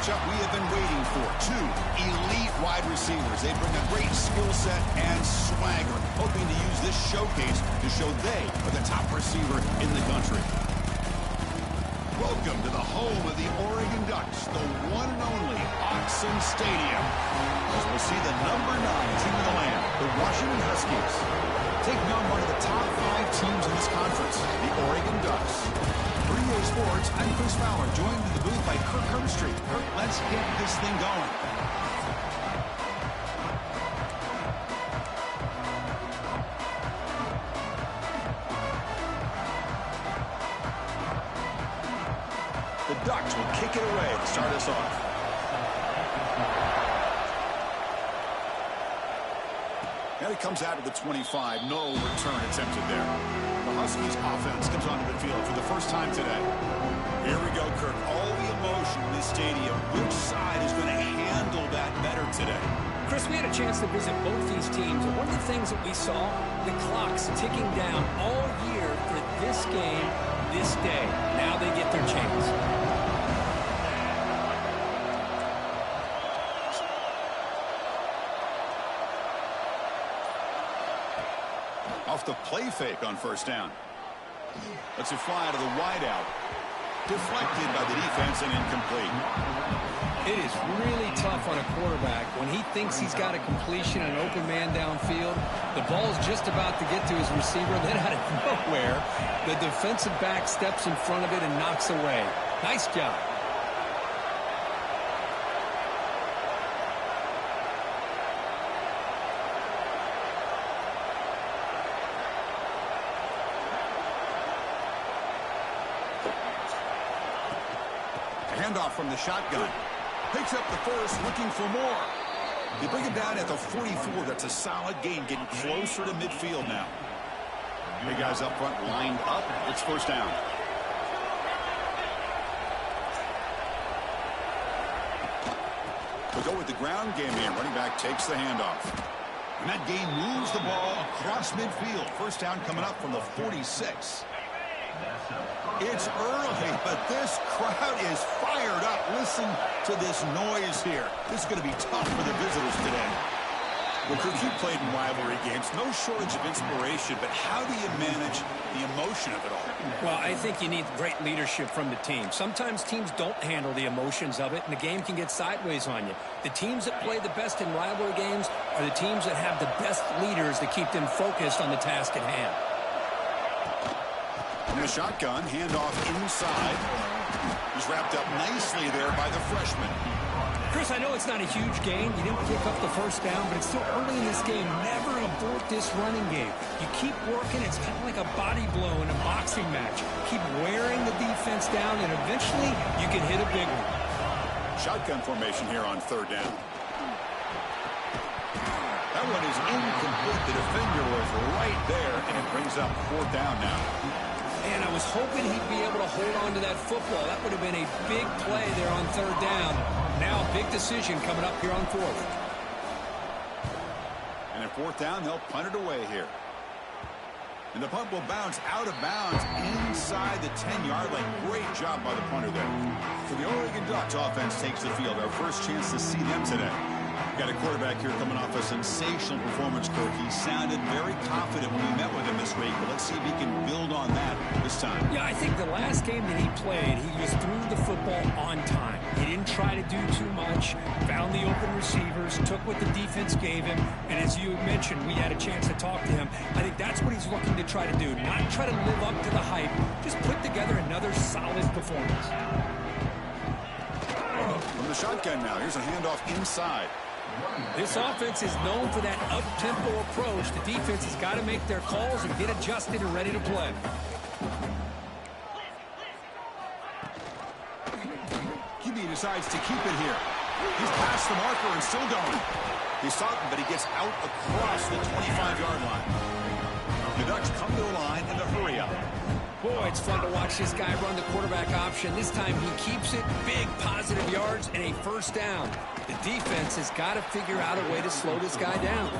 matchup we have been waiting for. Two elite wide receivers. They bring a great skill set and swagger, hoping to use this showcase to show they are the top receiver in the country. Welcome to the home of the Oregon Ducks, the one and only Autzen Stadium. As we'll see the number 9 team in the land, the Washington Huskies, taking on one of the top 5 teams in this conference, the Oregon Ducks. For EA Sports, I'm Chris Fowler, joined in the booth by Kirk Herbstreit. Kirk, let's get this thing going. The Ducks will kick it away to start us off. And he comes out of the 25. No return attempted there. The Huskies offense comes onto the field for the first time today. Here we go, Kirk. All the emotion in this stadium. Which side is going to handle that better today? Chris, we had a chance to visit both these teams, and one of the things that we saw, the clock's ticking down all year for this game, this day. Now they get their chance. Off the play fake on first down. Lets it fly to the wideout. Deflected by the defense and incomplete. It is really tough on a quarterback when he thinks he's got a completion and an open man downfield. The ball's just about to get to his receiver. Then out of nowhere, the defensive back steps in front of it and knocks away. Nice job. Handoff from the shotgun. Picks up the first, looking for more. They bring him down at the 44. That's a solid gain, getting closer to midfield now. Big guys up front lined up. It's first down. We'll go with the ground game here. Running back takes the handoff. And that gain moves the ball across midfield. First down coming up from the 46. It's early, but this crowd is fired up. Listen to this noise here. This is going to be tough for the visitors today. Well, Kirk, you played in rivalry games. No shortage of inspiration, but how do you manage the emotion of it all? Well, I think you need great leadership from the team. Sometimes teams don't handle the emotions of it, and the game can get sideways on you. The teams that play the best in rivalry games are the teams that have the best leaders to keep them focused on the task at hand. From the shotgun, handoff inside. He's wrapped up nicely there by the freshman. Chris, I know it's not a huge gain. You didn't pick up the first down, but it's still early in this game. Never abort this running game. You keep working. It's kind of like a body blow in a boxing match. Keep wearing the defense down, and eventually you can hit a big one. Shotgun formation here on third down. That one is incomplete. The defender was right there, and it brings up fourth down now. And I was hoping he'd be able to hold on to that football. That would have been a big play there on third down. Now a big decision coming up here on fourth. And at fourth down, they'll punt it away here. And the punt will bounce out of bounds inside the 10-yard line. Great job by the punter there. So the Oregon Ducks offense takes the field. Our first chance to see them today. Got a quarterback here coming off a sensational performance, Kirk. He sounded very confident when we met with him this week, but let's see if he can build on that this time. Yeah, I think the last game that he played, he just threw the football on time. He didn't try to do too much, found the open receivers, took what the defense gave him, and as you mentioned, we had a chance to talk to him. I think that's what he's looking to try to do, not try to live up to the hype, just put together another solid performance. From the shotgun now, here's a handoff inside. This offense is known for that up-tempo approach. The defense has got to make their calls and get adjusted and ready to play. QB decides to keep it here. He's past the marker and still going. He's stopping, but he gets out across the 25-yard line. The Ducks come to the line in the hurry-up. Boy, it's fun to watch this guy run the quarterback option. This time he keeps it, big positive yards, and a first down. The defense has got to figure out a way to slow this guy down.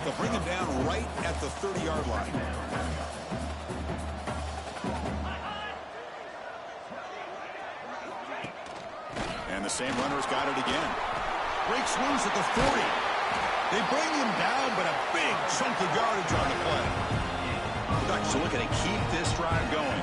They'll bring him down right at the 30-yard line. same runner's got it again. Breaks loose at the 40. They bring him down, but a big chunk of yardage on the play. Ducks are looking to keep this drive going.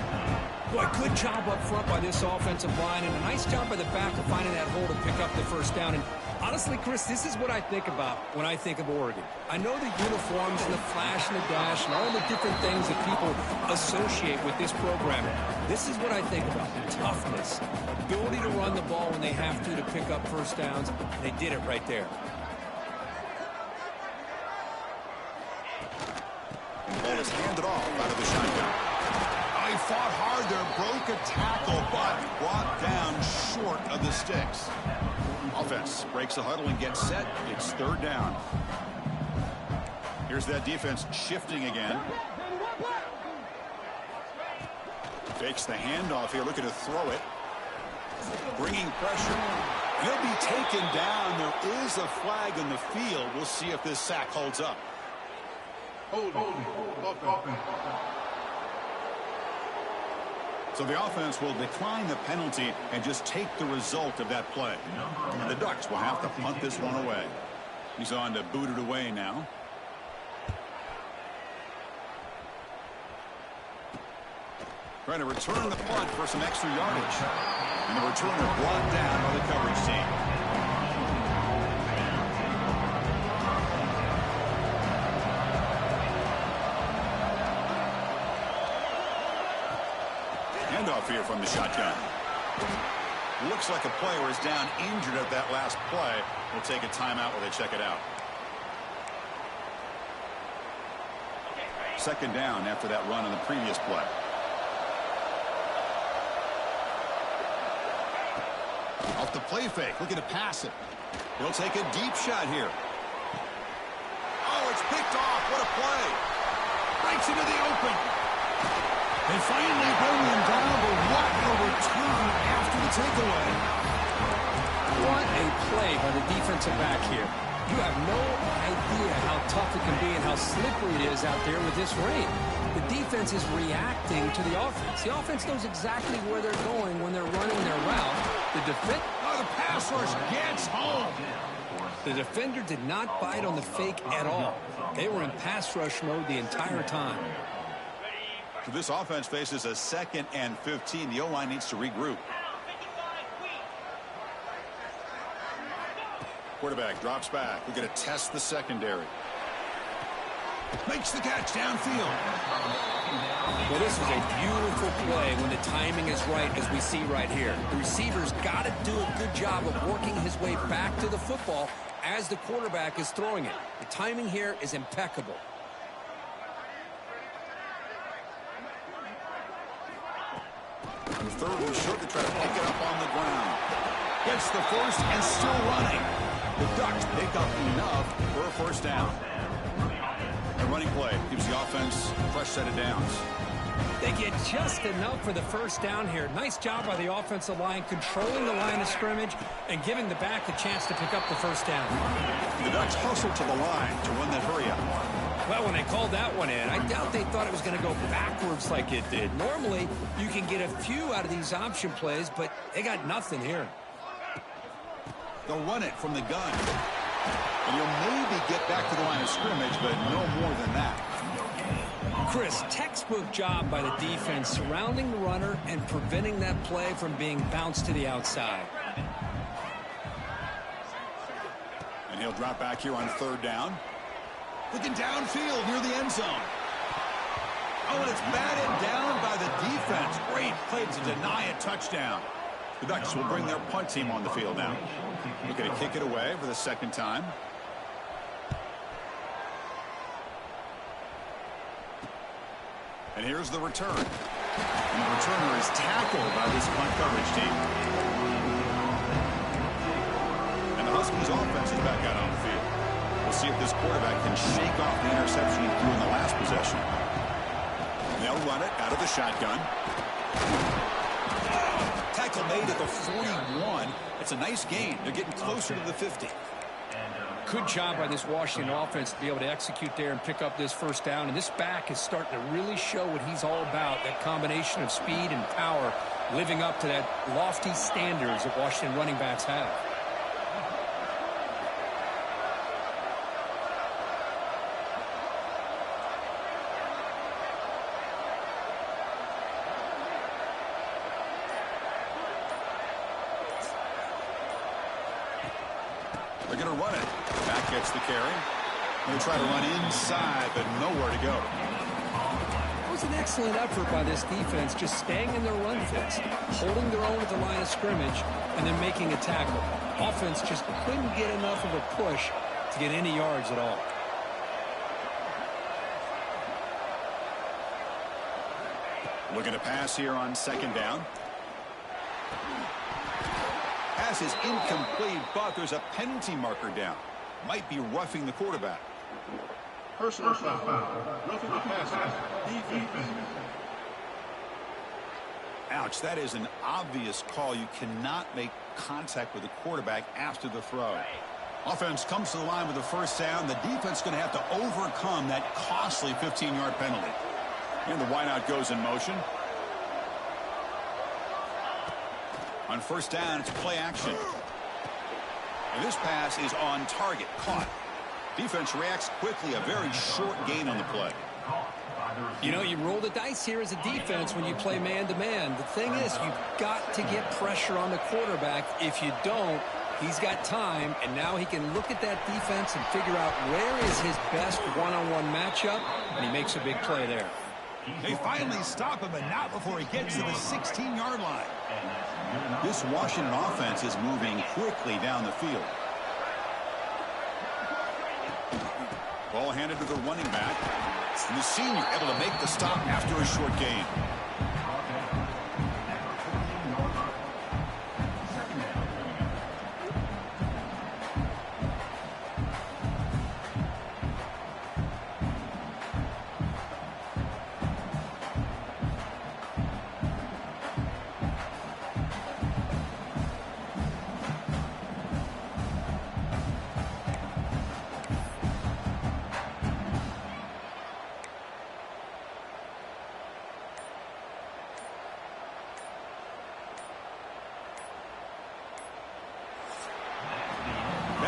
Boy, good job up front by this offensive line, and a nice job by the back of finding that hole to pick up the first down. And honestly, Chris, this is what I think about when I think of Oregon. I know the uniforms and the flash and the dash and all the different things that people associate with this program. This is what I think about: the toughness, ability to run the ball when they have to pick up first downs. And they did it right there. And the ball is handed off out of the shotgun. He fought hard there, broke a tackle, but brought down short of the sticks. Offense breaks the huddle and gets set. It's third down. Here's that defense shifting again. Fakes the handoff here, looking to throw it. Bringing pressure. He'll be taken down. There is a flag in the field. We'll see if this sack holds up. So the offense will decline the penalty and just take the result of that play. And the Ducks will have to punt this one away. He's on to boot it away now. Trying to return the punt for some extra yardage. And the returner brought down by the coverage team. Handoff here from the shotgun. Looks like a player is down injured at that last play. We'll take a timeout while they check it out. Second down after that run on the previous play. Off the play fake, looking to pass it. He'll take a deep shot here. Oh, it's picked off. What a play. Breaks into the open. They finally bring him down, but what a return after the takeaway. What a play by the defensive back here. You have no idea how tough it can be and how slippery it is out there with this rain. The defense is reacting to the offense. The offense knows exactly where they're going when they're running their route. The pass rush gets home. The defender did not bite on the fake at all. They were in pass rush mode the entire time. This offense faces a 2nd and 15. The O-line needs to regroup. Quarterback drops back. We're going to test the secondary. Makes the catch downfield. Well, this is a beautiful play when the timing is right, as we see right here. The receiver's got to do a good job of working his way back to the football as the quarterback is throwing it. The timing here is impeccable. Third and short to try to pick it up on the ground. Gets the first and still running. The Ducks pick up enough for a first down. A running play gives the offense a fresh set of downs. They get just enough for the first down here. Nice job by the offensive line, controlling the line of scrimmage and giving the back the chance to pick up the first down. The Ducks hustle to the line to run that hurry up. Well, when they called that one in, I doubt they thought it was going to go backwards like it did. Normally, you can get a few out of these option plays, but they got nothing here. They'll run it from the gun. And you'll maybe get back to the line of scrimmage, but no more than that. Chris, textbook job by the defense surrounding the runner and preventing that play from being bounced to the outside. And he'll drop back here on third down. Looking downfield near the end zone. Oh, and it's batted down by the defense. Great play to deny a touchdown. The Ducks will bring their punt team on the field now. Looking to kick it away for the second time. And here's the return. And the returner is tackled by this punt coverage team. And the Huskies offense is back out on the field. We'll see if this quarterback can shake off the interception he threw in the last possession. They'll run it out of the shotgun. Tackle made at the 41. It's a nice gain. They're getting closer to the 50. Good job by this Washington offense to be able to execute there and pick up this first down. And this back is starting to really show what he's all about, that combination of speed and power living up to that lofty standards that Washington running backs have. They're going to run it. Back gets the carry. They try to run inside, but nowhere to go. It was an excellent effort by this defense, just staying in their run fits, holding their own at the line of scrimmage, and then making a tackle. Offense just couldn't get enough of a push to get any yards at all. Looking to pass here on second down. Pass is incomplete, but there's a penalty marker down. Might be roughing the quarterback. Personal foul. Roughing the passer. Defense. Ouch, that is an obvious call. You cannot make contact with the quarterback after the throw. Offense comes to the line with the first down. The defense is going to have to overcome that costly 15-yard penalty. And the wideout goes in motion. On first down, it's play action. And this pass is on target, caught. Defense reacts quickly, a very short gain on the play. You know, you roll the dice here as a defense when you play man-to-man. The thing is, you've got to get pressure on the quarterback. If you don't, he's got time, and now he can look at that defense and figure out where is his best one-on-one matchup, and he makes a big play there. They finally stop him, but not before he gets to the 16-yard line. This Washington offense is moving quickly down the field. Ball handed to the running back. And the senior able to make the stop after a short gain.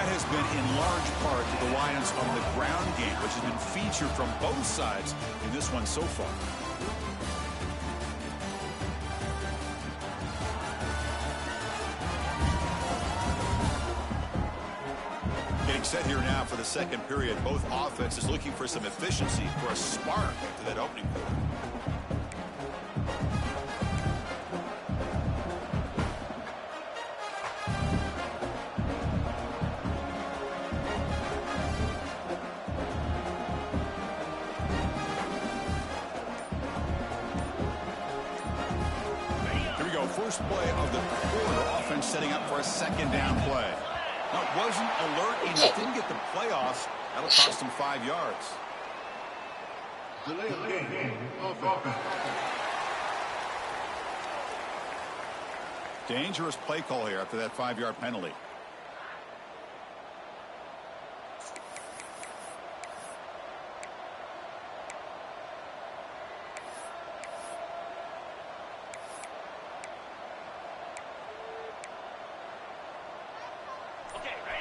Has been in large part to the Lions on the ground game, which has been featured from both sides in this one so far. Getting set here now for the second period. Both offenses looking for some efficiency, for a spark after that opening quarter. First play of the quarter, offense setting up for a second down play. Now, it wasn't alert enough, didn't get the playoffs. That'll cost him 5 yards. Delay of game. Offense. Dangerous play call here after that 5-yard penalty.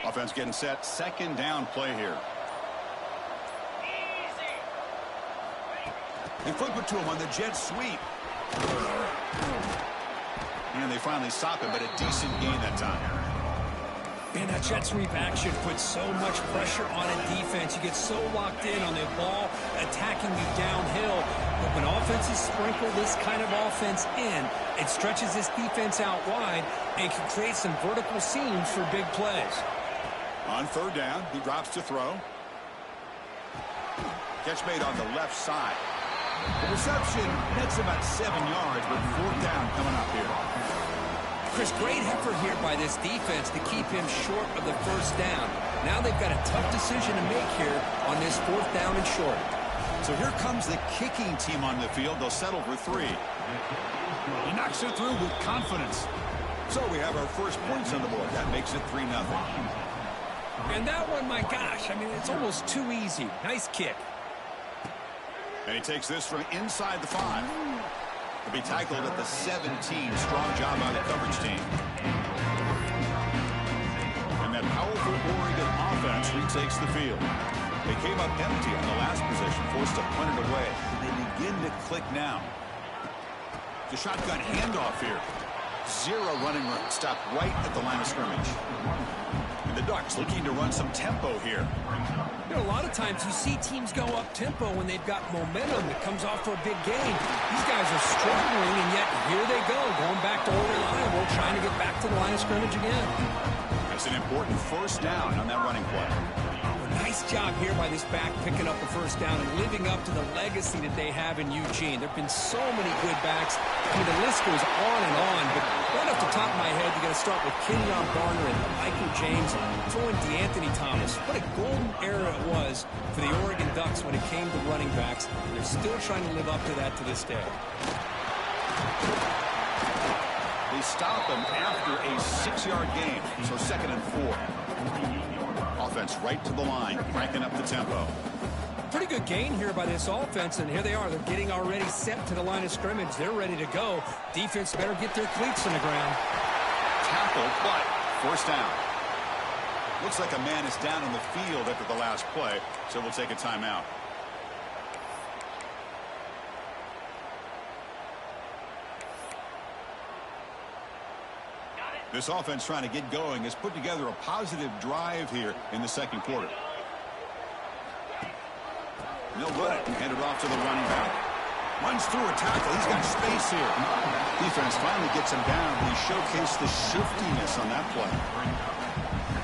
Offense getting set. Second down play here. They flip it to him on the jet sweep. And they finally stop him, but a decent gain that time. Man, that jet sweep action puts so much pressure on a defense. You get so locked in on the ball attacking you downhill. But when offenses sprinkle this kind of offense in, it stretches this defense out wide and can create some vertical seams for big plays. On third down, he drops to throw. Catch made on the left side. The reception, that's about 7 yards, but fourth down coming up here. Chris, great effort here by this defense to keep him short of the first down. Now they've got a tough decision to make here on this fourth down and short. So here comes the kicking team on the field. They'll settle for 3. He knocks it through with confidence. So we have our first points on the board. That makes it 3-0. And that one, my gosh, I mean, it's almost too easy. Nice kick. And he takes this from inside the 5. To be tackled at the 17. Strong job by the coverage team. And that powerful Oregon offense retakes the field. They came up empty on the last possession, forced to punt it away. They begin to click now. The shotgun handoff here. Zero running room. Stopped right at the line of scrimmage. And the Ducks looking to run some tempo here. You know, a lot of times you see teams go up tempo when they've got momentum that comes off for a big game. These guys are struggling, and yet here they go, going back to old reliable, trying to get back to the line of scrimmage again. That's an important first down on that running play. Nice job here by this back picking up the first down and living up to the legacy that they have in Eugene. There have been so many good backs. I mean, the list goes on and on, but right off the top of my head, you got to start with Kenyon Barner and Michael James, throw in DeAnthony Thomas. What a golden era it was for the Oregon Ducks when it came to running backs. They're still trying to live up to that to this day. They stop him after a 6-yard gain, so 2nd and 4. Offense right to the line, cranking up the tempo. Pretty good gain here by this offense, and here they are. They're getting already set to the line of scrimmage. They're ready to go. Defense better get their cleats in the ground. Tackled, but first down. Looks like a man is down on the field after the last play, so we'll take a timeout. This offense trying to get going has put together a positive drive here in the second quarter. And they'll run it and hand it off to the running back. Runs through a tackle. He's got space here. Defense finally gets him down, but he showcased the shiftiness on that play.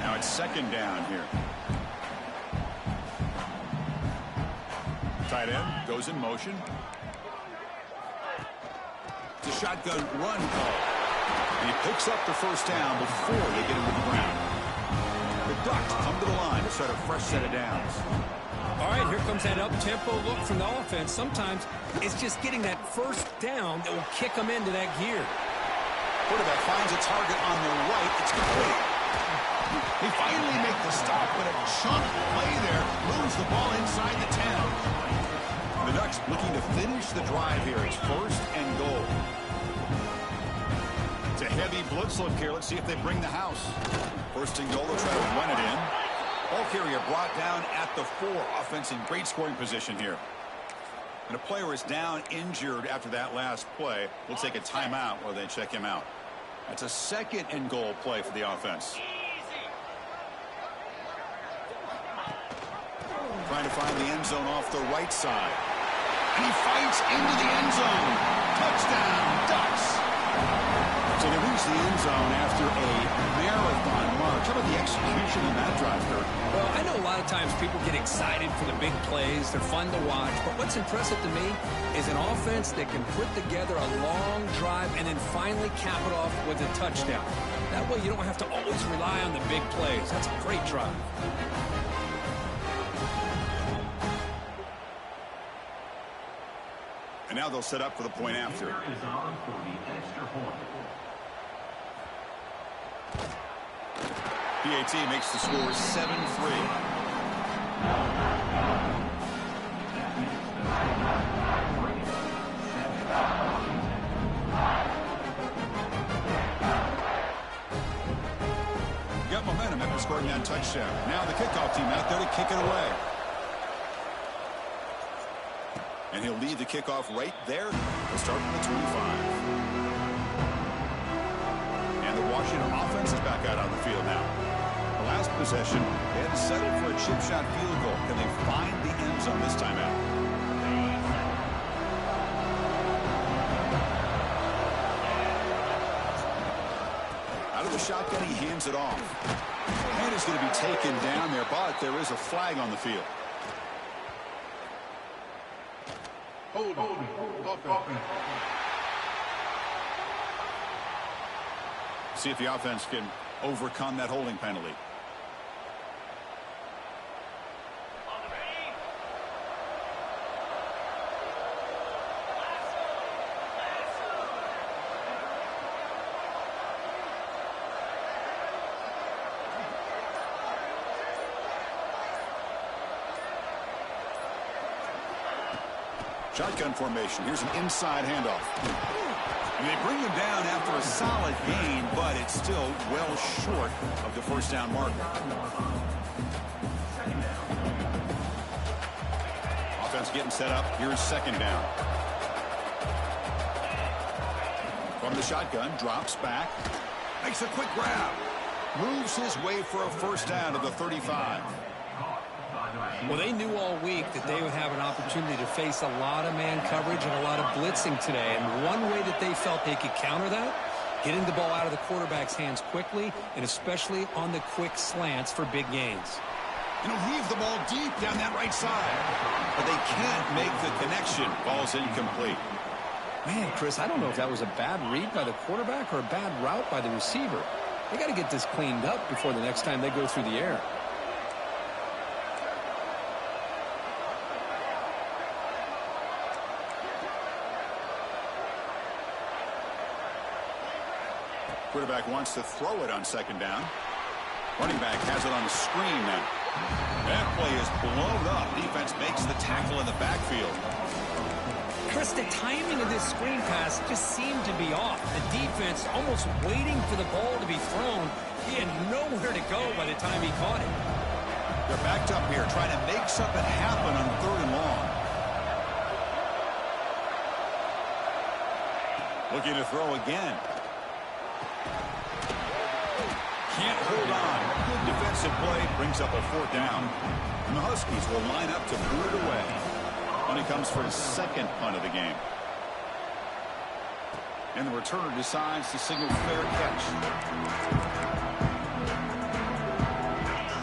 Now it's 2nd down here. Tight end goes in motion. The shotgun run call. And he picks up the first down before they get him to the ground. The Ducks come to the line to start a fresh set of downs. All right, here comes that up-tempo look from the offense. Sometimes it's just getting that first down that will kick them into that gear. Quarterback finds a target on the right. It's complete. They finally make the stop, but a chunk play there moves the ball inside the 10. The Ducks looking to finish the drive here. It's 1st and goal. It's a heavy blitz look here. Let's see if they bring the house. 1st and goal. They'll try to run it in. Ball carrier brought down at the 4. Offense in great scoring position here. And a player is down injured after that last play. We'll take a timeout while they check him out. That's a 2nd and goal play for the offense. Trying to find the end zone off the right side. And he fights into the end zone. Touchdown, Ducks. So they reach the end zone after a marathon march. How about the execution on that drive, Kurt? Well, I know a lot of times people get excited for the big plays. They're fun to watch. But what's impressive to me is an offense that can put together a long drive and then finally cap it off with a touchdown. That way you don't have to always rely on the big plays. That's a great drive. And now they'll set up for the point after. PAT makes the score 7-3. Got momentum after scoring that touchdown. Now the kickoff team out there to kick it away. And he'll lead the kickoff right there. We'll start from the 25. And the Washington offense is back out on the field now. The last possession, they had to settle for a chip shot field goal. Can they find the end zone this time out? Out of the shotgun, he hands it off. And is going to be taken down there, but there is a flag on the field. See if the offense can overcome that holding penalty. Shotgun formation. Here's an inside handoff. And they bring him down after a solid gain, but it's still well short of the first down marker. Offense getting set up. Here's second down. From the shotgun, drops back. Makes a quick grab. Moves his way for a first down to the 35. Well, they knew all week that they would have an opportunity to face a lot of man coverage and a lot of blitzing today. And one way that they felt they could counter that, getting the ball out of the quarterback's hands quickly, and especially on the quick slants for big gains. And he'll heave the ball deep down that right side. But they can't make the connection. Ball's incomplete. Man, Chris, I don't know if that was a bad read by the quarterback or a bad route by the receiver. They got to get this cleaned up before the next time they go through the air. Quarterback wants to throw it on second down. Running back has it on the screen now. That play is blown up. Defense makes the tackle in the backfield. Chris, the timing of this screen pass just seemed to be off. The defense almost waiting for the ball to be thrown. He had nowhere to go by the time he caught it. They're backed up here trying to make something happen on third and long. Looking to throw again. Can't hold on. Good defensive play brings up a fourth down. And the Huskies will line up to boot it away. When he comes for his second punt of the game. And the returner decides to signal fair catch.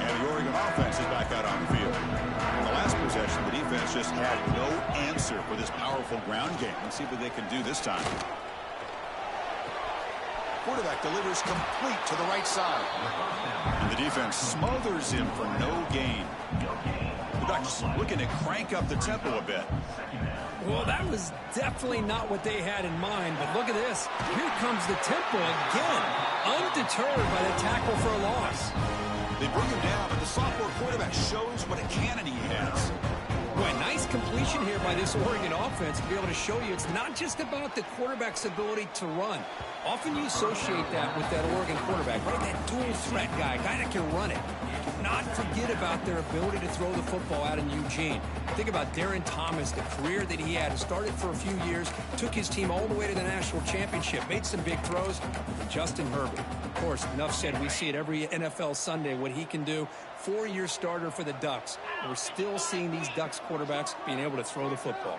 And the Oregon offense is back out on the field. In the last possession, the defense just had no answer for this powerful ground game. Let's see what they can do this time. Quarterback delivers complete to the right side. And the defense smothers him for no gain. The Ducks looking to crank up the tempo a bit. Well, that was definitely not what they had in mind, but look at this. Here comes the tempo again, undeterred by the tackle for a loss. They bring him down, but the sophomore quarterback shows what a cannon he has. Boy, nice completion here by this Oregon offense to be able to show you it's not just about the quarterback's ability to run. Often you associate that with that Oregon quarterback, right? That dual threat guy that can run it. Do not forget about their ability to throw the football out in Eugene. Think about Darren Thomas, the career that he had. Started for a few years, took his team all the way to the national championship, made some big throws. And Justin Herbert, of course, enough said. We see it every NFL Sunday, what he can do. 4-year starter for the Ducks. We're still seeing these Ducks quarterbacks being able to throw the football.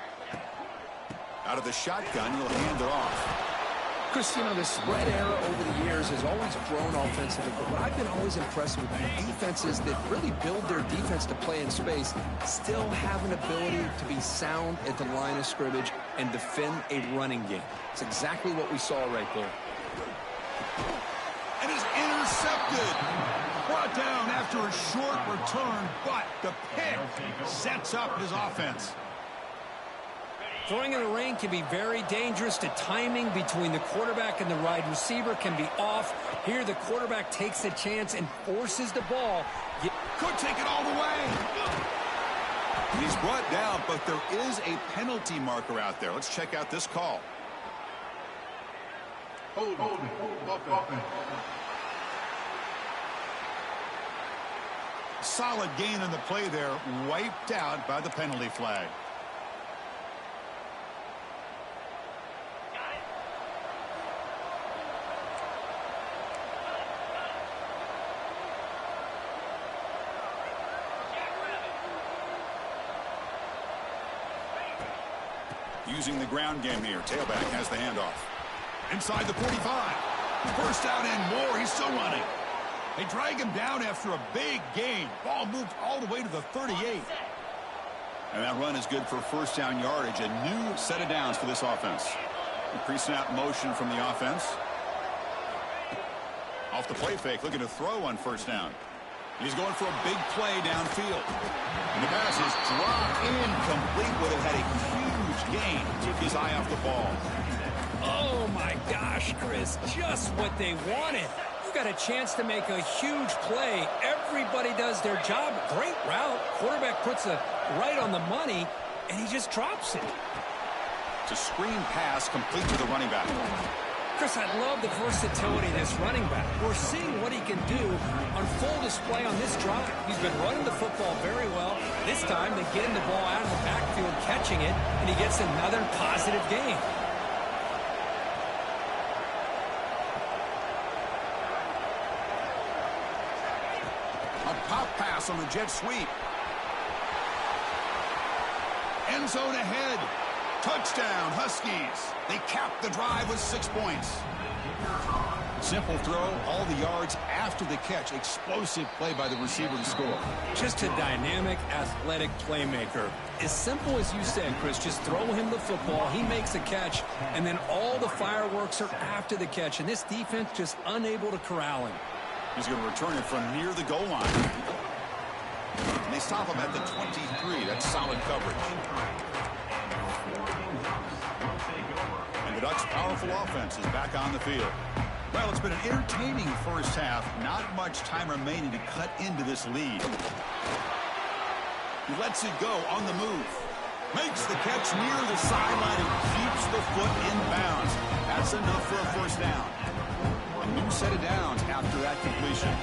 Out of the shotgun, he'll hand it off. Chris, you know, the spread era over the years has always grown offensively, but what I've been always impressed with defenses that really build their defense to play in space still have an ability to be sound at the line of scrimmage and defend a running game. It's exactly what we saw right there. And is intercepted. Brought down after a short return, but the pick sets up his offense. Throwing in the rain can be very dangerous. The timing between the quarterback and the wide receiver can be off. Here the quarterback takes a chance and forces the ball. Could take it all the way. He's brought down, but there is a penalty marker out there. Let's check out this call. Hold. Solid gain in the play there, wiped out by the penalty flag. Using the ground game here. Tailback has the handoff. Inside the 45. First down and more. He's still running. They drag him down after a big gain. Ball moved all the way to the 38. And that run is good for first down yardage. A new set of downs for this offense. Pre-snap motion from the offense. Off the play fake. Looking to throw on first down. He's going for a big play downfield. And the pass is dropped incomplete. Would have had a huge gain. Took his eye off the ball. Oh, my gosh, Chris. Just what they wanted. You got a chance to make a huge play. Everybody does their job. Great route. Quarterback puts it right on the money. and he just drops it. It's a screen pass complete to the running back. Chris, I love the versatility of this running back. We're seeing what he can do on full display on this drive. He's been running the football very well. This time, they get him the ball out of the backfield, catching it, and he gets another positive gain. A pop pass on the jet sweep. End zone ahead. Touchdown, Huskies. They cap the drive with 6 points. Simple throw, all the yards after the catch. Explosive play by the receiver to score. Just a dynamic, athletic playmaker. As simple as you said, Chris, just throw him the football, he makes a catch, and then all the fireworks are after the catch. And this defense just unable to corral him. He's going to return it from near the goal line. And they stop him at the 23. That's solid coverage. And the Ducks' powerful offense is back on the field. Well, it's been an entertaining first half. Not much time remaining to cut into this lead. He lets it go on the move. Makes the catch near the sideline and keeps the foot in bounds. That's enough for a first down. A new set of downs after that completion.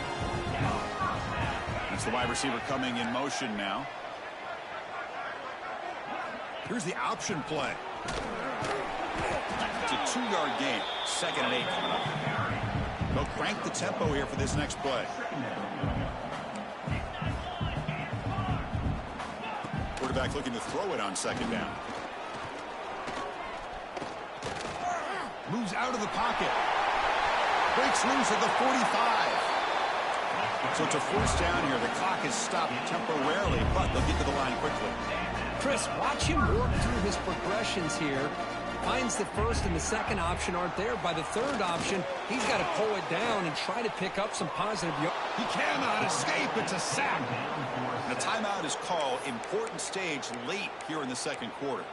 That's the wide receiver coming in motion now. Here's the option play. It's a 2-yard gain. 2nd and 8 coming up. They'll crank the tempo here for this next play. Quarterback looking to throw it on 2nd down. Moves out of the pocket. Breaks loose at the 45. So it's a first down here. The clock is stopped temporarily, but they'll get to the line quickly. Chris, watch him work through his progressions here. Finds the first and the second option aren't there. By the third option, he's got to pull it down and try to pick up some positive yards. He cannot escape. It's a sack. And a timeout is called. Important stage late here in the second quarter.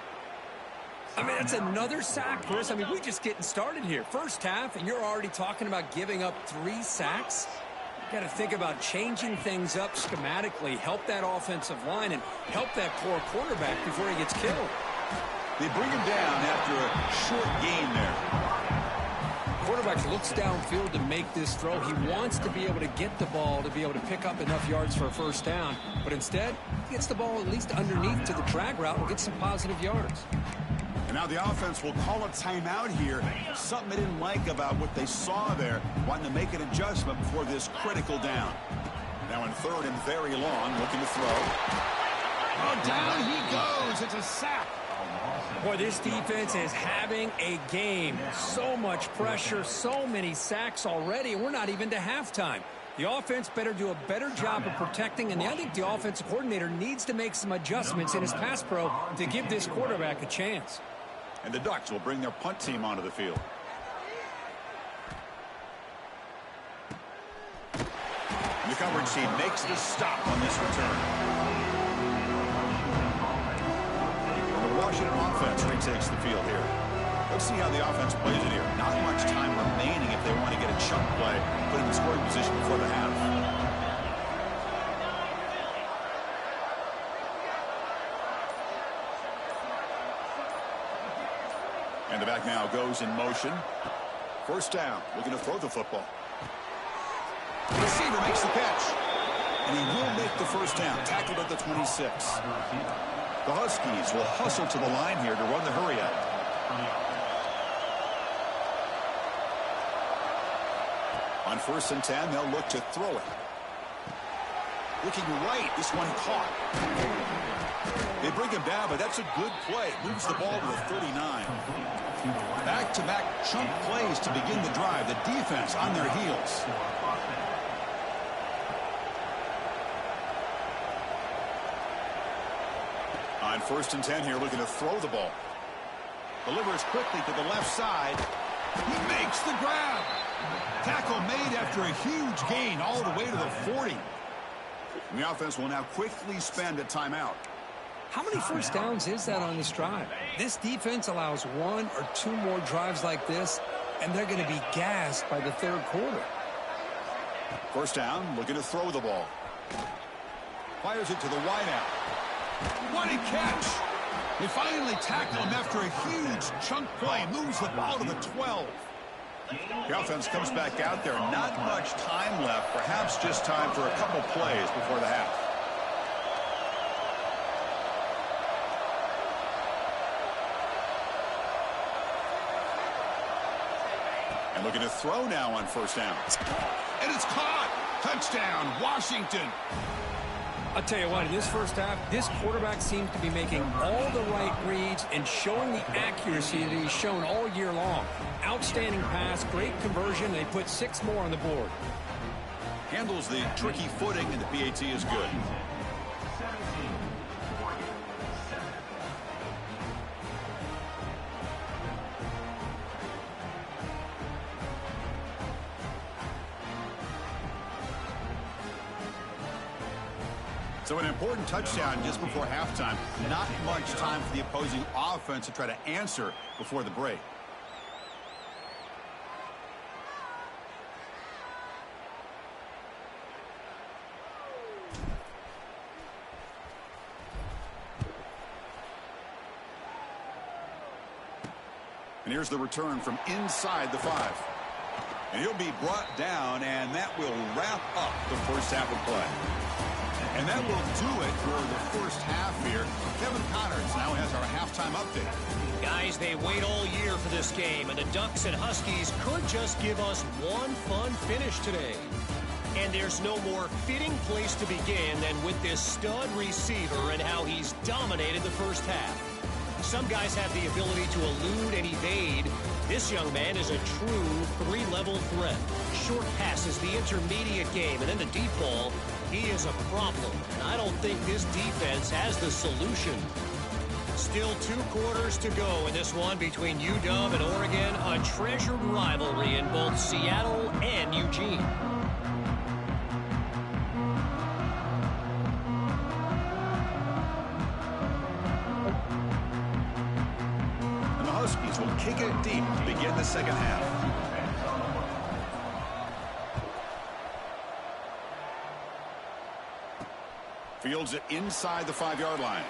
I mean, that's another sack, Chris. I mean, we're just getting started here. First half, and you're already talking about giving up 3 sacks. Got to think about changing things up schematically, help that offensive line, and help that poor quarterback before he gets killed. They bring him down after a short gain there. Quarterback looks downfield to make this throw. He wants to be able to get the ball to be able to pick up enough yards for a first down, but instead, he gets the ball at least underneath to the drag route and gets some positive yards. And now the offense will call a timeout here. Something they didn't like about what they saw there. Wanting to make an adjustment before this critical down. Now in 3rd and very long, looking to throw. Oh, down he goes. It's a sack. Boy, this defense is having a game. So much pressure, so many sacks already, and we're not even to halftime. The offense better do a better job of protecting, and I think the offensive coordinator needs to make some adjustments in his pass pro to give this quarterback a chance. And the Ducks will bring their punt team onto the field. And the coverage team makes the stop on this return. The Washington offense retakes the field here. Let's see how the offense plays it here. Not much time remaining if they want to get a chunk play, put in the scoring position before the half. And the back now goes in motion. First down, looking to throw the football. The receiver makes the catch. And he will make the first down, tackled at the 26. The Huskies will hustle to the line here to run the hurry out. On 1st and 10, they'll look to throw it. Looking right, this one caught. They bring him down, but that's a good play. Moves the ball to the 39. Back-to-back chunk plays to begin the drive. The defense on their heels. On 1st and 10 here, looking to throw the ball. Delivers quickly to the left side. He makes the grab. Tackle made after a huge gain all the way to the 40. And the offense will now quickly spend a timeout. How many first downs is that on this drive? This defense allows 1 or 2 more drives like this, and they're going to be gassed by the 3rd quarter. First down, looking to throw the ball. Fires it to the wideout. What a catch! They finally tackle him after a huge chunk play. Moves the ball to the 12. The offense comes back out there. Not much time left. Perhaps just time for a couple plays before the half. And looking to throw now on first down. And it's caught. Touchdown, Washington. I'll tell you what, in this first half, this quarterback seems to be making all the right reads and showing the accuracy that he's shown all year long. Outstanding pass, great conversion. They put 6 more on the board. Handles the tricky footing, and the PAT is good. So an important touchdown just before halftime. Not much time for the opposing offense to try to answer before the break. And here's the return from inside the 5. And he'll be brought down, and that will wrap up the first half of play. And that will do it for the first half here. Kevin Connors now has our halftime update. Guys, they wait all year for this game, and the Ducks and Huskies could just give us one fun finish today. And there's no more fitting place to begin than with this stud receiver and how he's dominated the first half. Some guys have the ability to elude and evade. This young man is a true 3-level threat. Short passes, the intermediate game, and then the deep ball. He is a problem, and I don't think this defense has the solution. Still 2 quarters to go in this one between UW and Oregon, a treasured rivalry in both Seattle and Eugene. And the Huskies will kick it deep to begin the second half. Fields it inside the 5-yard line.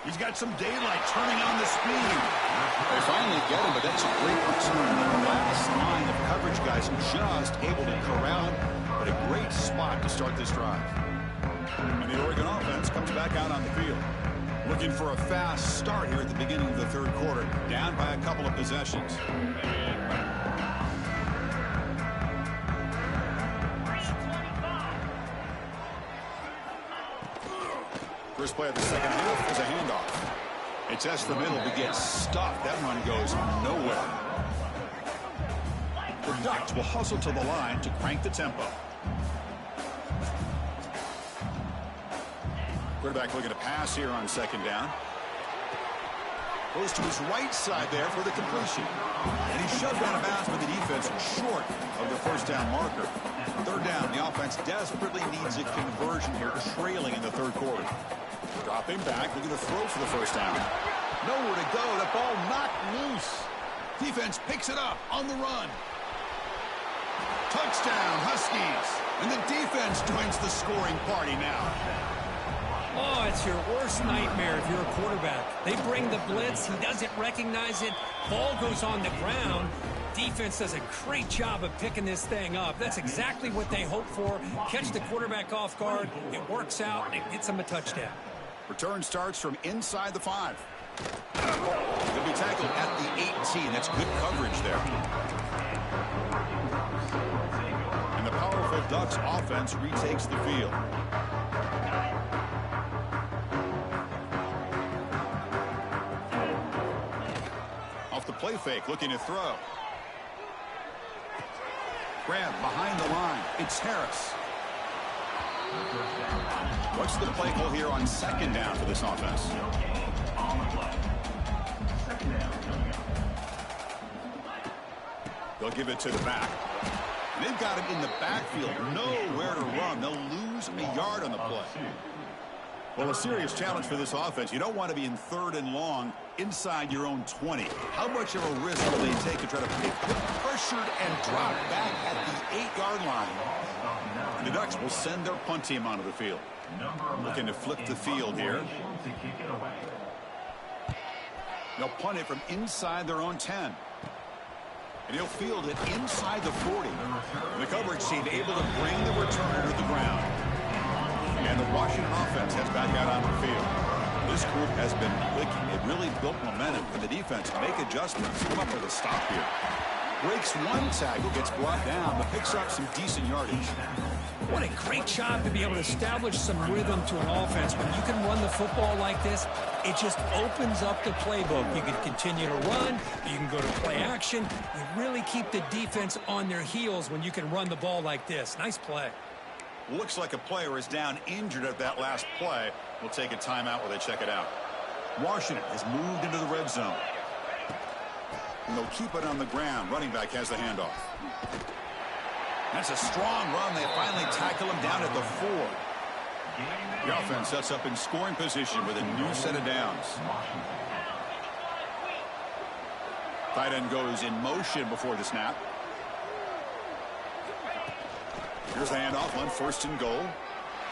He's got some daylight turning on the speed. They finally get him, but that's a great return. The last line of coverage guys just able to corral him, but a great spot to start this drive. And the Oregon offense comes back out on the field. Looking for a fast start here at the beginning of the third quarter. Down by a couple of possessions. First play of the second half is a handoff. It tests the middle but gets stuffed. That run goes nowhere. The Ducks will hustle to the line to crank the tempo. Quarterback looking to pass here on second down. Goes to his right side there for the completion. And he's shoved out of bounds by the defense short of the first down marker. Third down, the offense desperately needs a conversion here, trailing in the third quarter. Dropping back, looking to throw for the first down. Nowhere to go, the ball knocked loose. Defense picks it up on the run. Touchdown, Huskies. And the defense joins the scoring party now. Oh, it's your worst nightmare if you're a quarterback. They bring the blitz. He doesn't recognize it. Ball goes on the ground. Defense does a great job of picking this thing up. That's exactly what they hope for. Catch the quarterback off guard. It works out, and it gets them a touchdown. Return starts from inside the 5. He'll be tackled at the 18. That's good coverage there. And the powerful Ducks offense retakes the field. Off the play fake, looking to throw. Grab behind the line. It's Harris. What's the play call here on second down for this offense? They'll give it to the back. And they've got him in the backfield. Nowhere to run. They'll lose a yard on the play. Well, a serious challenge for this offense. You don't want to be in third and long inside your own 20. How much of a risk will they take to try to pick pressured and drop back at the 8-yard line? And the Ducks will send their punt team onto the field. Looking to flip the field here. They'll punt it from inside their own 10. And he'll field it inside the 40. The coverage team able to bring the returner to the ground. And the Washington offense heads back out on the field. This group has been clicking. It really built momentum for the defense. Make adjustments. Come up with a stop here. Breaks one tackle, gets brought down, but picks up some decent yardage. What a great job to be able to establish some rhythm to an offense. When you can run the football like this, it just opens up the playbook. You can continue to run. You can go to play action. You really keep the defense on their heels when you can run the ball like this. Nice play. Looks like a player is down injured at that last play. We'll take a timeout while they check it out. Washington has moved into the red zone. And they'll keep it on the ground. Running back has the handoff. That's a strong run. They finally tackle him down at the 4. The offense sets up in scoring position with a new set of downs. Tight end goes in motion before the snap. Here's the handoff on 1st and goal.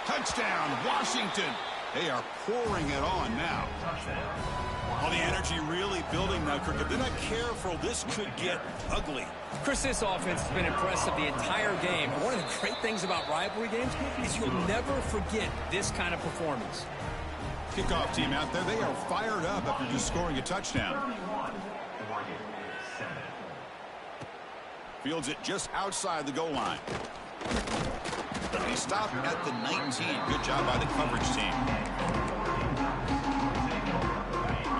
Touchdown, Washington. They are pouring it on now. All the energy really building now, Kirk. If they're not careful, this could get ugly. Chris, this offense has been impressive the entire game. One of the great things about rivalry games is you'll never forget this kind of performance. Kickoff team out there, they are fired up after just scoring a touchdown. Fields it just outside the goal line. He stopped at the 19. Good job by the coverage team.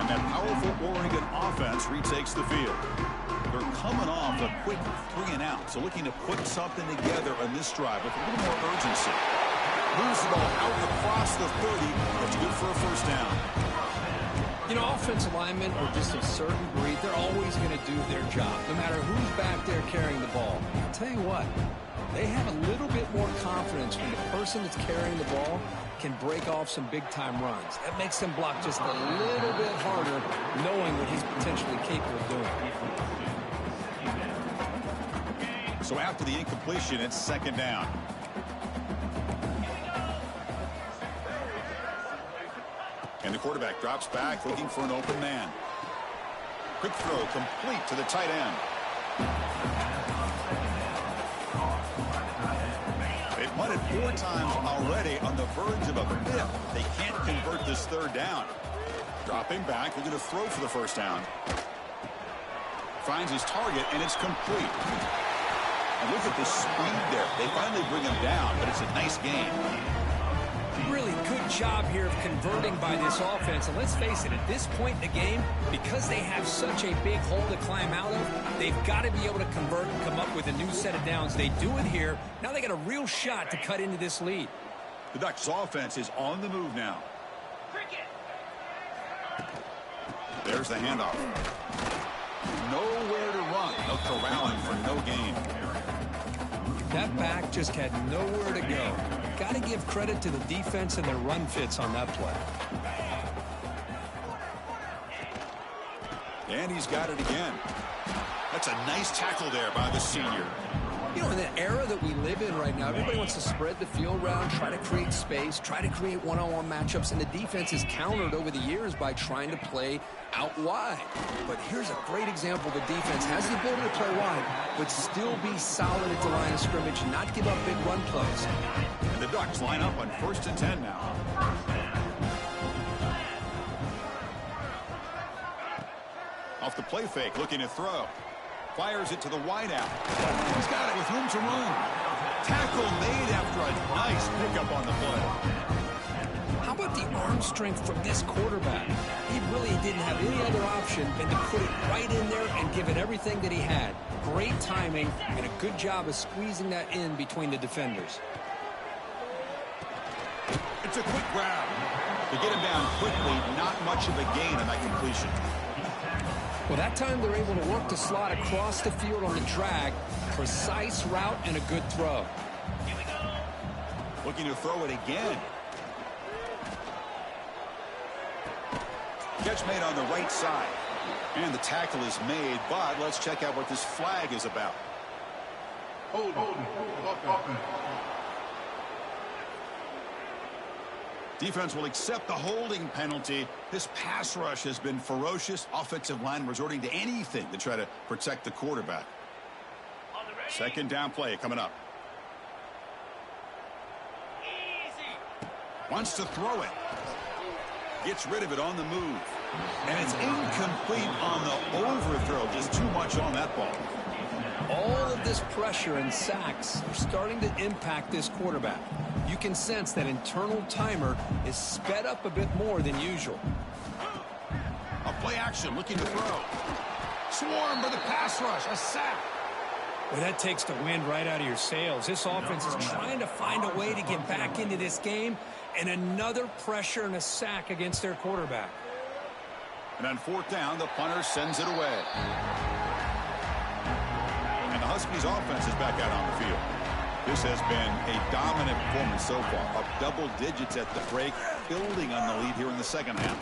And that powerful Oregon offense retakes the field. They're coming off a quick 3-and-out, so looking to put something together on this drive with a little more urgency. Moves the ball out across the 30. That's good for a first down. You know, offensive linemen are just a certain breed. They're always going to do their job, no matter who's back there carrying the ball. I'll tell you what, they have a little bit more confidence when the person that's carrying the ball can break off some big-time runs. That makes them block just a little bit harder, knowing what he's potentially capable of doing. So after the incompletion, it's 2nd down. And the quarterback drops back, looking for an open man. Quick throw complete to the tight end. They've punted 4 times already, on the verge of a 5th. They can't convert this 3rd down. Dropping back, they're going to throw for the first down. Finds his target, and it's complete. And look at the speed there. They finally bring him down, but it's a nice game. Really good job here of converting by this offense. And let's face it, at this point in the game, because they have such a big hole to climb out of, they've got to be able to convert and come up with a new set of downs. They do it here. Now they got a real shot to cut into this lead. The Ducks offense is on the move now. There's the handoff. Nowhere to run. No corralling for no gain. That back just had nowhere to go. Got to give credit to the defense and their run fits on that play. And he's got it again. That's a nice tackle there by the senior. You know, in the era that we live in right now, everybody wants to spread the field around, try to create space, try to create one-on-one matchups, and the defense is countered over the years by trying to play out wide. But here's a great example. The defense has the ability to play wide, but still be solid at the line of scrimmage and not give up big run plays. And the Ducks line up on 1st and 10 now. Off the play fake, looking to throw. Fires it to the wideout. He's got it with room to run. Tackle made after a nice pickup on the play. How about the arm strength from this quarterback? He really didn't have any other option than to put it right in there and give it everything that he had. Great timing and a good job of squeezing that in between the defenders. It's a quick grab. To get him down quickly, not much of a gain on that completion. Well, that time they're able to work the slot across the field on the drag. Precise route and a good throw. Looking to throw it again. Catch made on the right side. And the tackle is made, but let's check out what this flag is about. Hold. Defense will accept the holding penalty. This pass rush has been ferocious. Offensive line resorting to anything to try to protect the quarterback. Second down play coming up. Wants to throw it. Gets rid of it on the move. And it's incomplete on the overthrow. Just too much on that ball. All of this pressure and sacks are starting to impact this quarterback. You can sense that internal timer is sped up a bit more than usual. A play action looking to throw. Swarm by the pass rush. A sack. Well, that takes the wind right out of your sails. This offense is trying to find a way to get back into this game, and another pressure and a sack against their quarterback. And on fourth down, the punter sends it away. And the Huskies offense is back out on the field. This has been a dominant performance so far. Up double digits at the break, building on the lead here in the second half.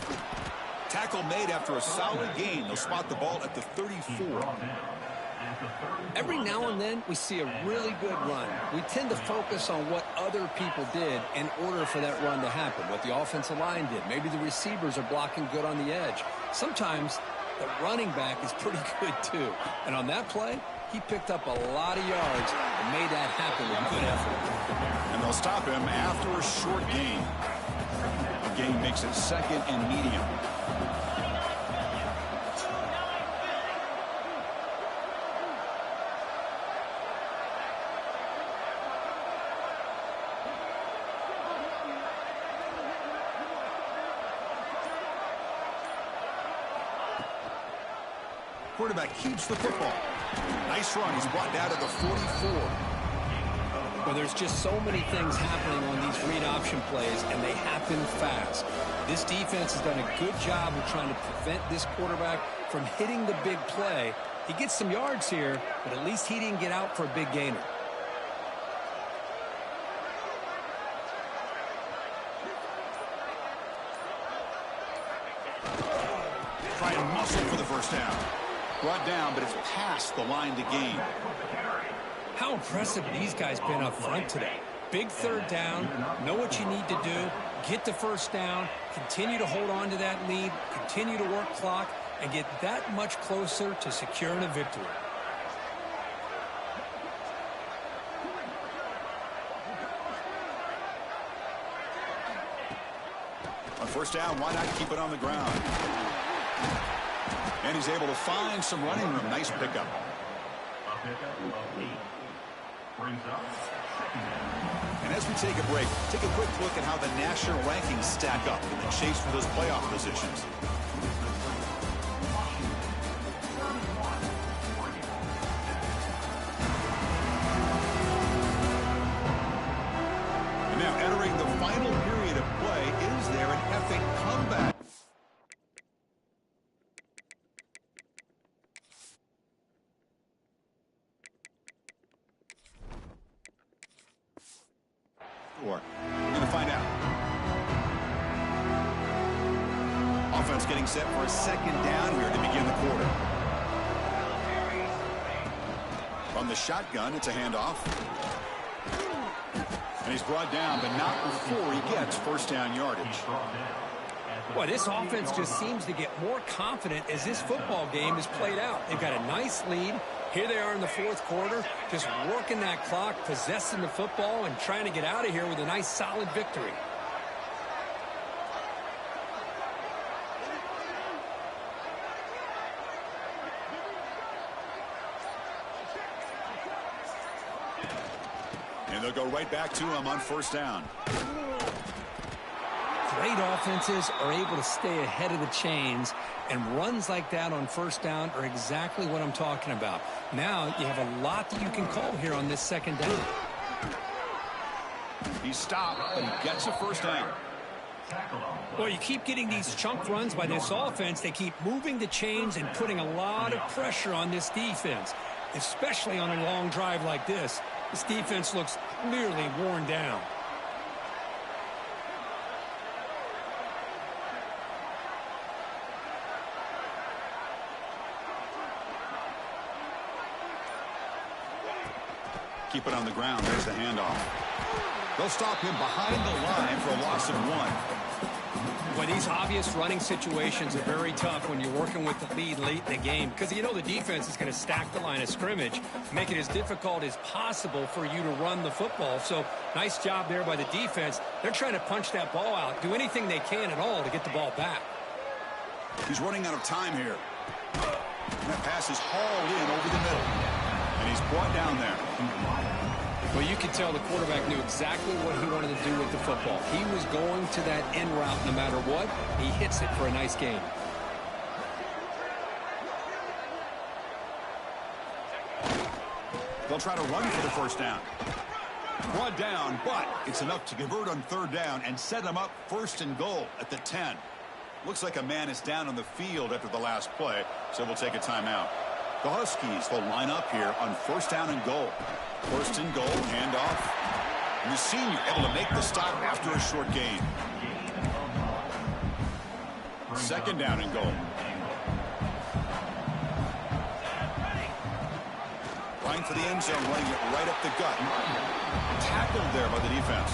Tackle made after a solid gain. They'll spot the ball at the 34. Every now and then, we see a really good run. We tend to focus on what other people did in order for that run to happen, what the offensive line did. Maybe the receivers are blocking good on the edge. Sometimes the running back is pretty good, too. And on that play, he picked up a lot of yards and made that happen with good effort. And they'll stop him after a short gain. A gain makes it second and medium. Quarterback keeps the football. Nice run. He's brought down to the 44. Well, there's just so many things happening on these read option plays, and they happen fast. This defense has done a good job of trying to prevent this quarterback from hitting the big play. He gets some yards here, but at least he didn't get out for a big gainer. Try and muscle for the first down. Brought down, but it's past the line to gain. How impressive these guys been up front today. Big third down, know what you need to do, get the first down, continue to hold on to that lead, continue to work clock, and get that much closer to securing a victory. On first down, why not keep it on the ground? And he's able to find some running room. Nice pickup. And as we take a break, take a quick look at how the national rankings stack up in the chase for those playoff positions. And now entering the final period of play, is there an epic comeback? We're going to find out. Offense getting set for a second down here to begin the quarter. From the shotgun, it's a handoff. And he's brought down, but not before he gets first down yardage. Boy, this offense just seems to get more confident as this football game is played out. They've got a nice lead. Here they are in the fourth quarter, just working that clock, possessing the football, and trying to get out of here with a nice, solid victory. And they'll go right back to him on first down. Great offenses are able to stay ahead of the chains, and runs like that on first down are exactly what I'm talking about. Now you have a lot that you can call here on this second down. He's stopped, but he gets a first down. Well, you keep getting these chunk runs by this offense. They keep moving the chains and putting a lot of pressure on this defense, especially on a long drive like this. This defense looks clearly worn down. Keep it on the ground. There's the handoff. They'll stop him behind the line for a loss of 1. Well, these obvious running situations are very tough when you're working with the lead late in the game because you know the defense is going to stack the line of scrimmage, make it as difficult as possible for you to run the football. So nice job there by the defense. They're trying to punch that ball out, do anything they can at all to get the ball back. He's running out of time here. And that pass is hauled in over the middle. And he's brought down there. Well, you could tell the quarterback knew exactly what he wanted to do with the football. He was going to that end route no matter what. He hits it for a nice gain. They'll try to run for the first down. Brought down, but it's enough to convert on third down and set them up 1st and goal at the 10. Looks like a man is down on the field after the last play, so we'll take a timeout. The Huskies will line up here on 1st down and goal. 1st and goal, handoff. And the senior able to make the stop after a short gain. 2nd down and goal. Line for the end zone, running it right up the gut. Tackled there by the defense.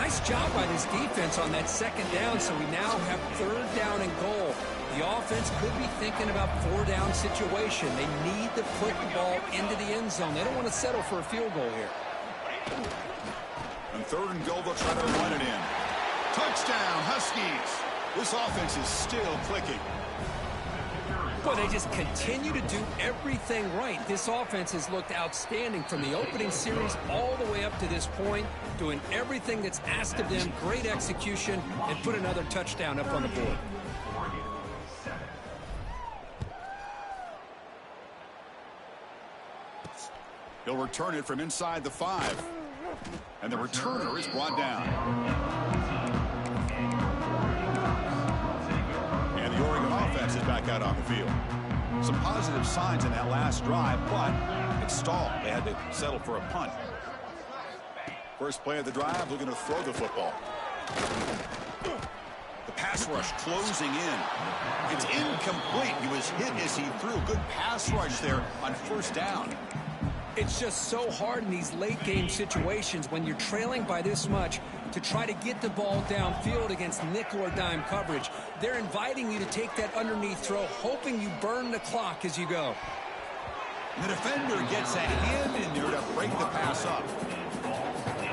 Nice job by this defense on that 2nd down, so we now have 3rd down and goal. The offense could be thinking about 4-down situation. They need to put the ball into the end zone. They don't want to settle for a field goal here. On 3rd and goal, they'll try to run it in. Touchdown, Huskies. This offense is still clicking. Boy, they just continue to do everything right. This offense has looked outstanding from the opening series all the way up to this point, doing everything that's asked of them, great execution, and put another touchdown up on the board. He'll return it from inside the 5. And the returner is brought down. And the Oregon offense is back out on the field. Some positive signs in that last drive, but it stalled. They had to settle for a punt. First play of the drive, looking to throw the football. The pass rush closing in. It's incomplete. He was hit as he threw. Good pass rush there on 1st down. It's just so hard in these late-game situations when you're trailing by this much to try to get the ball downfield against nickel or dime coverage. They're inviting you to take that underneath throw, hoping you burn the clock as you go. The defender gets a hand in there to break the pass up.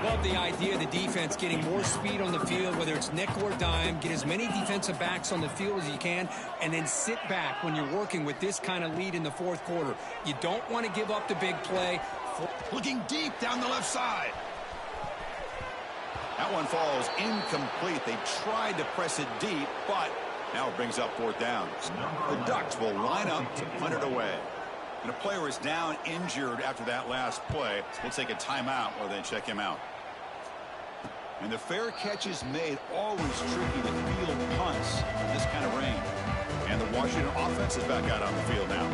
Love the idea of the defense getting more speed on the field, whether it's nickel or dime, get as many defensive backs on the field as you can, and then sit back when you're working with this kind of lead in the 4th quarter. You don't want to give up the big play. Looking deep down the left side. That one falls incomplete. They tried to press it deep, but now it brings up 4th down. The Ducks will line up to punt it away. And a player is down injured after that last play. We'll take a timeout while they check him out. And the fair catch is made. Always tricky to field punts in this kind of rain. And the Washington offense is back out on the field now.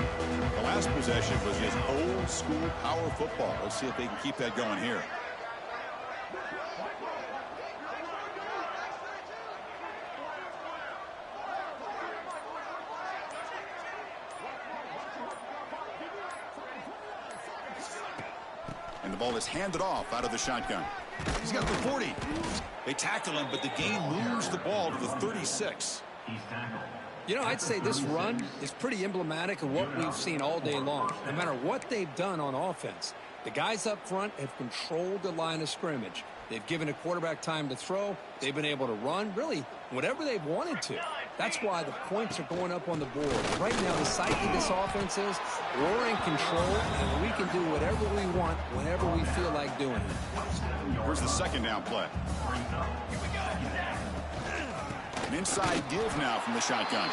The last possession was just old school power football. Let's see if they can keep that going here. And the ball is handed off out of the shotgun. He's got the 40. They tackle him, but the game moves the ball to the 36. You know, I'd say this run is pretty emblematic of what we've seen all day long. No matter what they've done on offense, the guys up front have controlled the line of scrimmage. They've given a quarterback time to throw. They've been able to run, really, whatever they've wanted to. That's why the points are going up on the board. Right now, the psyche of this offense is we're in control, and we can do whatever we want whenever we feel like doing it. Here's the 2nd down play. An inside give now from the shotgun.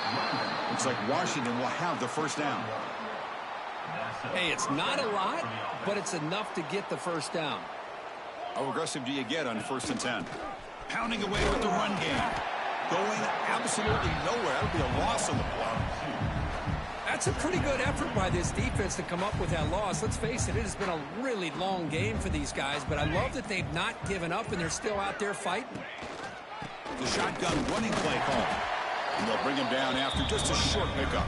Looks like Washington will have the 1st down. Hey, it's not a lot, but it's enough to get the 1st down. How aggressive do you get on 1st and 10? Pounding away with the run game. Going absolutely nowhere. That would be a loss on the play. That's a pretty good effort by this defense to come up with that loss. Let's face it, it has been a really long game for these guys, but I love that they've not given up and they're still out there fighting. The shotgun running play call. And they'll bring him down after just a short pickup.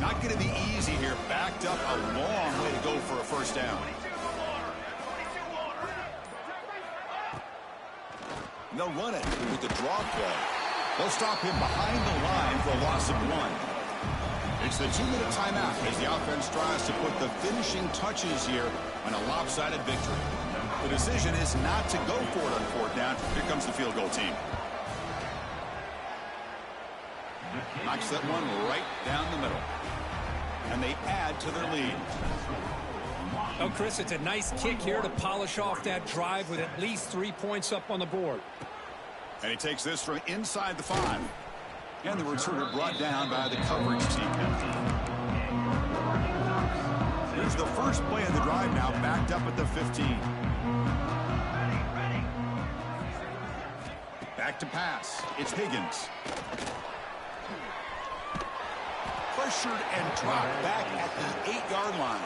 Not going to be easy here. Backed up a long way to go for a 1st down. They'll run it with the draw play. They'll stop him behind the line for a loss of 1. It's the 2-minute timeout as the offense tries to put the finishing touches here on a lopsided victory. The decision is not to go for it on 4th down. Here comes the field goal team. Knocks that one right down the middle. And they add to their lead. Oh, Chris, it's a nice kick here to polish off that drive with at least 3 points up on the board. And he takes this from inside the 5. And the returner brought down by the coverage team. Here's the first play of the drive now, backed up at the 15. Back to pass. It's Higgins. Pressured and dropped back at the 8-yard line.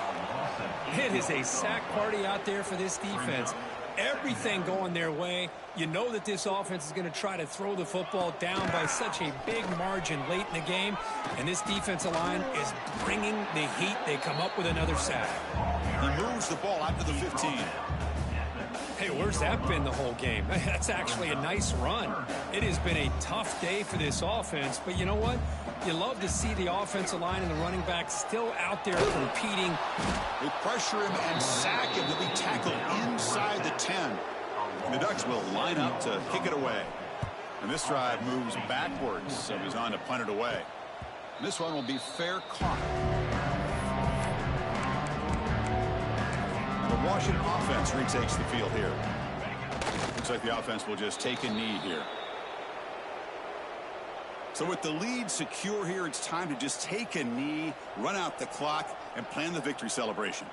It is a sack party out there for this defense. Everything going their way. You know that this offense is going to try to throw the football down by such a big margin late in the game. And this defensive line is bringing the heat. They come up with another sack. He moves the ball out to the 15. Hey, where's that been the whole game? That's actually a nice run. It has been a tough day for this offense, but you know what? You love to see the offensive line and the running back still out there competing. They pressure him and sack him to be tackled inside the 10. And the Ducks will line up to kick it away. And this drive moves backwards, so he's on to punt it away. And this one will be fair caught. The Washington offense retakes the field here. Looks like the offense will just take a knee here. So with the lead secure here, it's time to just take a knee, run out the clock, and plan the victory celebration.